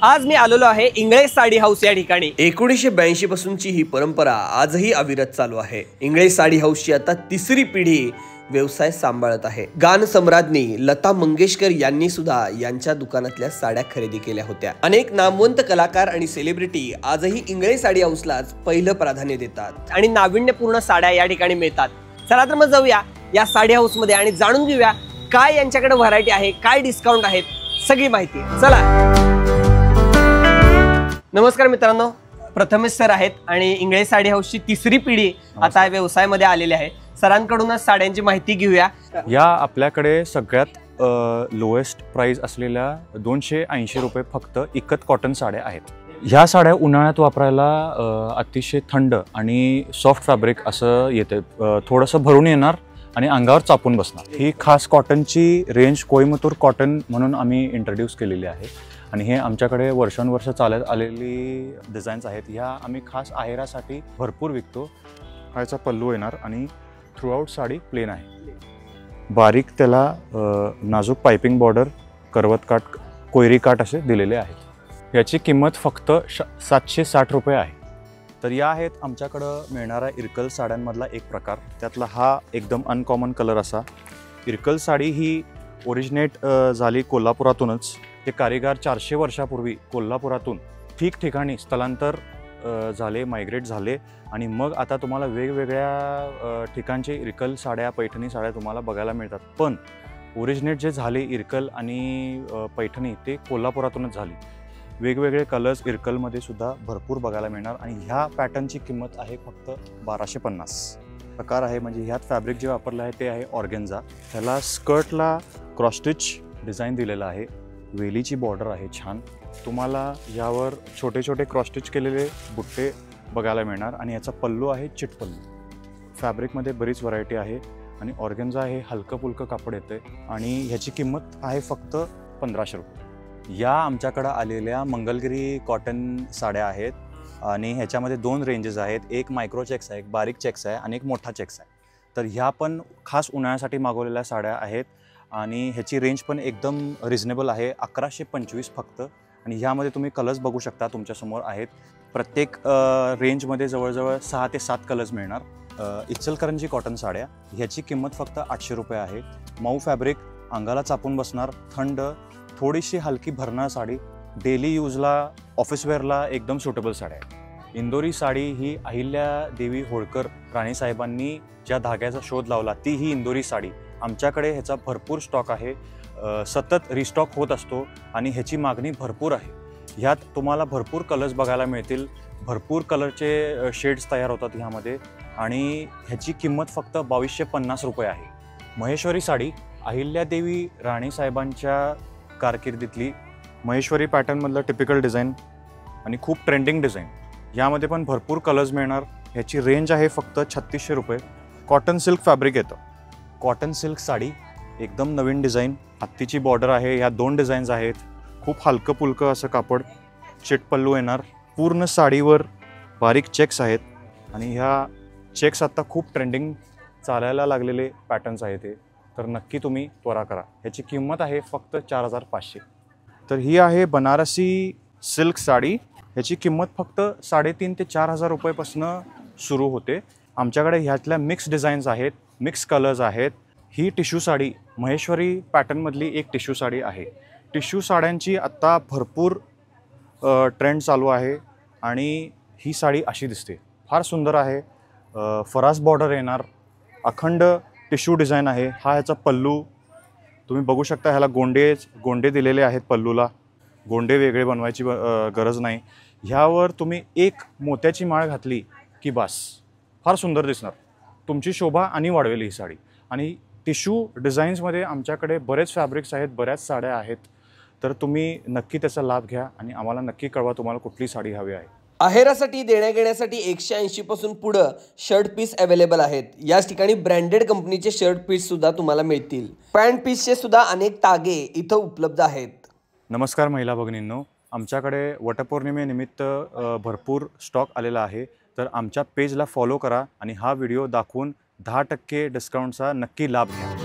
आज मी आलेलो आहे इंग्लिश साडी हाऊस या ठिकाणी। 1982 पासूनची ही परंपरा आजही अविरत चालू आहे। इंग्लिश साडी हाऊसची आता तिसरी पिढी व्यवसाय सांभाळत आहे। गान सम्राज्ञी लता मंगेशकर यांनी सुद्धा यांच्या दुकानातल्या साड्या खरेदी केल्या होत्या। अनेक नामवंत कलाकार आणि सेलिब्रिटी आजही इंग्लिश साडी हाऊसलाच पहिलं प्राधान्य देतात आणि नाविन्यपूर्ण साड्या या ठिकाणी मिळतात। चला तर मग जाऊया या साडी हाऊस मध्ये आणि जाणून घेऊया काय यांच्याकडे व्हरायटी आहे, काय डिस्काउंट आहेत, सगळी माहिती। चला। नमस्कार मित्रांनो, प्रथमेश सर आहेत आणि इंग्लिश साडी हाऊसची तिसरी पिढी आता व्यवसायामध्ये आलेली आहे। सरांकडूनच साड्यांची माहिती घेऊया। या आपल्याकडे सगळ्यात लोएस्ट प्राइस असलेल्या 280 रुपये फक्त इकत कॉटन साड्या आहेत। ह्या साड्या उन्हाळ्यात वापरायला अतिशय थंड आणि सॉफ्ट फॅब्रिक असं येते, थोडंसं भरून येणार आणि अंगावर चापून बसणार। ही खास कॉटनची रेंज कोइंबतूर कॉटन म्हणून आम्ही इंट्रोड्यूस केलेली आहे आणि हे आमच्याकडे वर्षानुवर्ष चालत आलेली डिझाईन्स आहेत। ह्या आम्ही खास आहेरासाठी भरपूर विकतो। ह्याचा पल्लू येणार आणि थ्रूआउट साडी प्लेन आहे। बारीक त्याला नाजूक पाइपिंग बॉर्डर, करवत काट, कोयरी काट असे दिलेले आहेत। याची किंमत फक्त 760 रुपये आहे। तर या आहेत आमच्याकडं मिळणारा इरकल साड्यांमधला एक प्रकार। त्यातला हा एकदम अनकॉमन कलर असा। इरकल साडी ही ओरिजिनेट झाली कोल्हापुरातूनच। हे कारीगार 400 वर्षापूर्वी कोल्हापुरातून ठिकठिकाणी स्थलांतर झाले, मायग्रेट झाले आणि मग आता तुम्हाला वेगवेगळ्या ठिकाणचे इरकल साड्या, पैठणी साड्या तुम्हाला बघायला मिळतात। पण ओरिजिनेट जे झाले इरकल आणि पैठणी ते कोल्हापुरातूनच झाली। वेगवेगळे कलर्स इरकलमध्ये सुद्धा भरपूर बघायला मिळणार आणि ह्या पॅटर्नची किंमत आहे फक्त 1250 प्रकार आहे। म्हणजे ह्यात फॅब्रिक जे वापरलं आहे ते आहे ऑर्गेन्झा। ह्याला स्कर्टला क्रॉस स्टिच डिझाईन दिलेलं आहे, वेलीची बॉर्डर आहे छान। तुम्हाला यावर छोटे छोटे क्रॉस स्टिच केलेले बुट्टे बघायला मिळणार आणि याचा पल्लू आहे चिट पल्लू। फॅब्रिकमध्ये बरीच व्हरायटी आहे आणि ऑर्गेन्झा हे हलकं फुलकं कापड येते आणि ह्याची किंमत आहे फक्त 1500 रुपये। या आमच्याकडं आलेल्या मंगलगिरी कॉटन साड्या आहेत आणि ह्याच्यामध्ये 2 रेंजेस आहेत। एक मायक्रो चेक्स आहे, एक बारीक चेक्स आहे आणि एक मोठा चेक्स आहे। तर ह्या पण खास उन्हाळ्यासाठी मागवलेल्या साड्या आहेत आणि ह्याची रेंज पण एकदम रिजनेबल आहे, 1125 फक्त। आणि ह्यामध्ये तुम्ही कलर्स बघू शकता, तुमच्यासमोर आहेत। प्रत्येक रेंजमध्ये जवळजवळ 6 ते 7 कलर्स मिळणार। इचलकरंजी कॉटन साड्या ह्याची किंमत फक्त 800 रुपये आहे। मऊ फॅब्रिक, अंगाला चापून बसणार, थंड, थोडीशी हलकी भरणार साडी, डेली यूजला, ऑफिस वेअरला एकदम सुटेबल साड्या आहे। इंदोरी साडी ही अहिल्यादेवी होळकर राणीसाहेबांनी ज्या धाग्याचा शोध लावला ती ही इंदोरी साडी। आमच्याकडे ह्याचा भरपूर स्टॉक आहे, सतत रिस्टॉक होत असतो आणि ह्याची मागणी भरपूर आहे। ह्यात तुम्हाला भरपूर कलर्स बघायला मिळतील, भरपूर कलरचे शेड्स तयार होतात ह्यामध्ये आणि ह्याची किंमत फक्त 2250 रुपये आहे। महेश्वरी साडी अहिल्यादेवी राणीसाहेबांच्या कारकिर्दीतली महेश्वरी पॅटर्नमधलं टिपिकल डिझाईन आणि खूप ट्रेंडिंग डिझाईन। यामध्ये पण भरपूर कलर्स मिळणार। ह्याची रेंज आहे फक्त 3600 रुपये। कॉटन सिल्क फॅब्रिक येतं। कॉटन सिल्क साडी एकदम नवीन डिझाईन, हत्तीची बॉर्डर आहे, ह्या 2 डिझाईन्स आहेत। खूप हलकं पुलकं असं कापड, चिट पल्लू येणार, पूर्ण साडीवर बारीक चेक्स आहेत आणि ह्या चेक्स आता खूप ट्रेंडिंग चालायला लागलेले पॅटर्न्स आहेत हे। तर नक्की तुम्ही त्वरा करा। ह्याची किंमत आहे फक्त 4500। तर ही आहे बनारसी सिल्क साडी। ह्याची किंमत फक्त 3500 ते 4000 रुपयेपासून सुरू होते। आमच्याकडे ह्यातल्या मिक्स डिझाईन्स आहेत, मिक्स कलर्स आहेत। ही टिश्यू साडी महेश्वरी पॅटर्नमधली एक टिश्यू साडी आहे। टिश्यू साड्यांची आत्ता भरपूर ट्रेंड चालू आहे आणि ही साडी अशी दिसते, फार सुंदर आहे। फरास बॉर्डर येणार, अखंड टिश्यू डिझाईन आहे। हा ह्याचा पल्लू तुम्ही बघू शकता, ह्याला गोंडे दिलेले आहेत पल्लूला। गोंडे वेगळे बनवायची गरज नाही। ह्यावर तुम्ही एक मोत्याची माळ घातली की बास, फार सुंदर दिसणार, तुमची शोभा आणि वाढवेल ही साडी। आणि टिश्यू डिझाईन्समध्ये आमच्याकडे बरेच फॅब्रिक्स आहेत, बऱ्याच साड्या आहेत। तर तुम्ही नक्की त्याचा लाभ घ्या आणि आम्हाला नक्की कळवा तुम्हाला कुठली साडी हवी आहे। आहेरासाठी देण्याघेण्यासाठी 180 पासून पुढे शर्ट पीस अवेलेबल आहेत। याच ठिकाणी ब्रँडेड कंपनीचे शर्ट पीस सुद्धा तुम्हाला मिळतील। पॅन्ट पीसचे सुद्धा अनेक तागे इथं उपलब्ध आहेत। नमस्कार महिला भगिनींनो, आमच्याकडे वटपौर्णिमेनिमित्त भरपूर स्टॉक आलेला आहे। तर आमच्या पेजला फॉलो करा आणि हा व्हिडिओ दाखवून 10% डिस्काउंटचा नक्की लाभ घ्या।